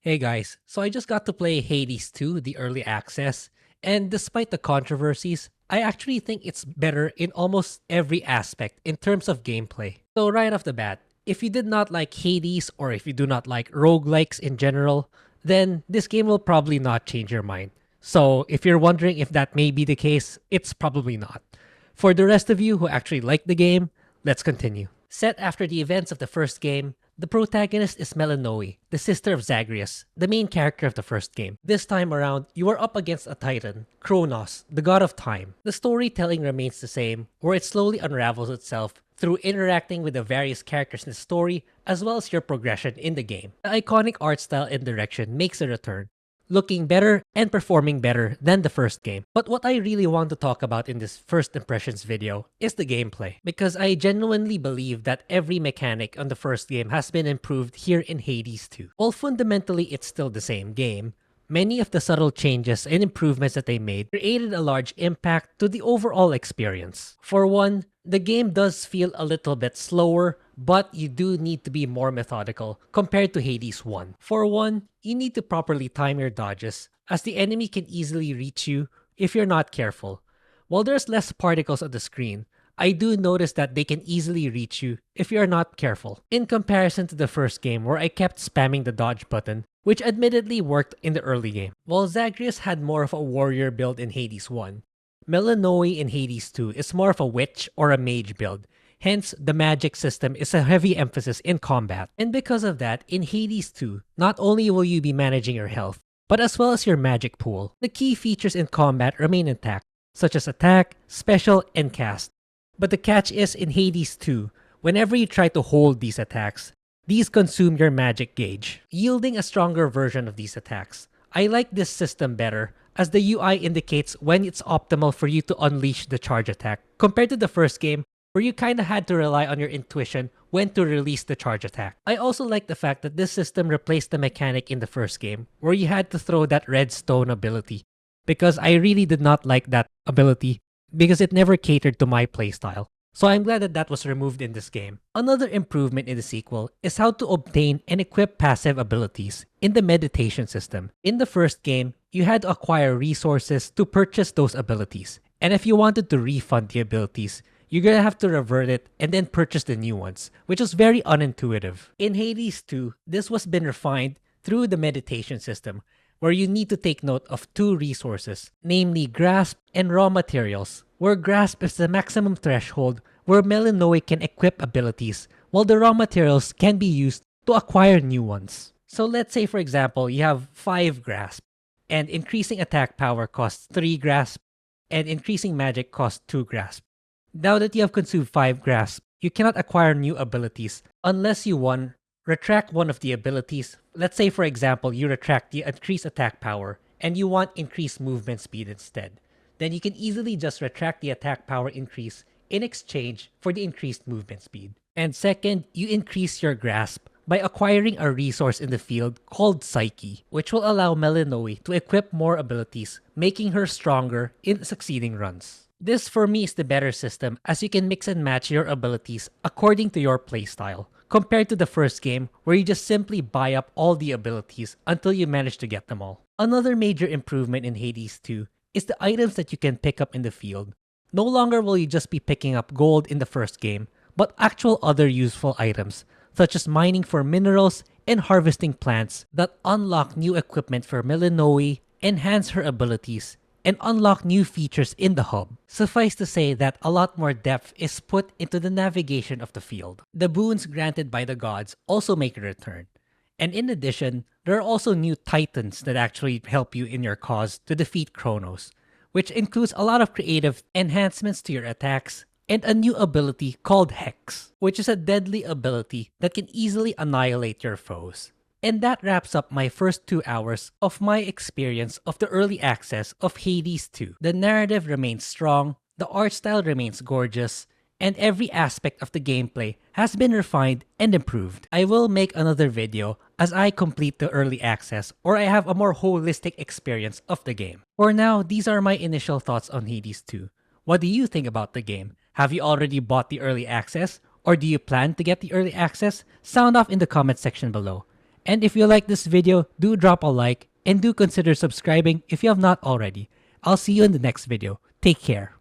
Hey guys, so I just got to play Hades 2, the early access, and despite the controversies, I actually think it's better in almost every aspect in terms of gameplay. So right off the bat, if you did not like Hades or if you do not like roguelikes in general, then this game will probably not change your mind. So if you're wondering if that may be the case, it's probably not. For the rest of you who actually like the game, let's continue. Set after the events of the first game, the protagonist is Melinoe, the sister of Zagreus, the main character of the first game. This time around, you are up against a titan, Kronos, the god of time. The storytelling remains the same, where it slowly unravels itself through interacting with the various characters in the story, as well as your progression in the game. The iconic art style and direction makes a return, looking better and performing better than the first game. But what I really want to talk about in this first impressions video is the gameplay, because I genuinely believe that every mechanic on the first game has been improved here in Hades 2. While fundamentally it's still the same game, many of the subtle changes and improvements that they made created a large impact to the overall experience. For one, the game does feel a little bit slower, but you do need to be more methodical compared to Hades 1. For one, you need to properly time your dodges, as the enemy can easily reach you if you're not careful. While there's less particles on the screen, I do notice that they can easily reach you if you're not careful. In comparison to the first game where I kept spamming the dodge button, which admittedly worked in the early game. While Zagreus had more of a warrior build in Hades 1, Melinoe in Hades 2 is more of a witch or a mage build. Hence, the magic system is a heavy emphasis in combat. And because of that, in Hades 2, not only will you be managing your health, but as well as your magic pool. The key features in combat remain intact, such as attack, special, and cast. But the catch is in Hades 2, whenever you try to hold these attacks, these consume your magic gauge, yielding a stronger version of these attacks. I like this system better, as the UI indicates when it's optimal for you to unleash the charge attack, compared to the first game, where you kinda had to rely on your intuition when to release the charge attack. I also like the fact that this system replaced the mechanic in the first game, where you had to throw that red stone ability, because I really did not like that ability, because it never catered to my playstyle. So I'm glad that that was removed in this game. Another improvement in the sequel is how to obtain and equip passive abilities in the meditation system. In the first game, you had to acquire resources to purchase those abilities. And if you wanted to refund the abilities, you're gonna have to revert it and then purchase the new ones, which was very unintuitive. In Hades 2, this was been refined through the meditation system, where you need to take note of two resources, namely Grasp and Raw Materials, where Grasp is the maximum threshold where Melinoe can equip abilities, while the Raw Materials can be used to acquire new ones. So let's say for example, you have 5 Grasp, and increasing attack power costs 3 Grasp, and increasing magic costs 2 Grasp. Now that you have consumed 5 Grasp, you cannot acquire new abilities unless you 1. Retract one of the abilities. Let's say for example, you retract the increased attack power and you want increased movement speed instead. Then you can easily just retract the attack power increase in exchange for the increased movement speed. And second, you increase your grasp by acquiring a resource in the field called Psyche, which will allow Melinoe to equip more abilities, making her stronger in succeeding runs. This for me is the better system, as you can mix and match your abilities according to your playstyle, compared to the first game where you just simply buy up all the abilities until you manage to get them all. Another major improvement in Hades 2 is the items that you can pick up in the field. No longer will you just be picking up gold in the first game, but actual other useful items, such as mining for minerals and harvesting plants that unlock new equipment for Melinoe, enhance her abilities, and unlock new features in the hub. Suffice to say that a lot more depth is put into the navigation of the field. The boons granted by the gods also make a return. And in addition, there are also new titans that actually help you in your cause to defeat Kronos, which includes a lot of creative enhancements to your attacks and a new ability called Hex, which is a deadly ability that can easily annihilate your foes. And that wraps up my first 2 hours of my experience of the early access of Hades 2. The narrative remains strong, the art style remains gorgeous, and every aspect of the gameplay has been refined and improved. I will make another video as I complete the early access or I have a more holistic experience of the game. For now, these are my initial thoughts on Hades 2. What do you think about the game? Have you already bought the early access? Or do you plan to get the early access? Sound off in the comment section below. And if you like this video, do drop a like and do consider subscribing if you have not already. I'll see you in the next video. Take care.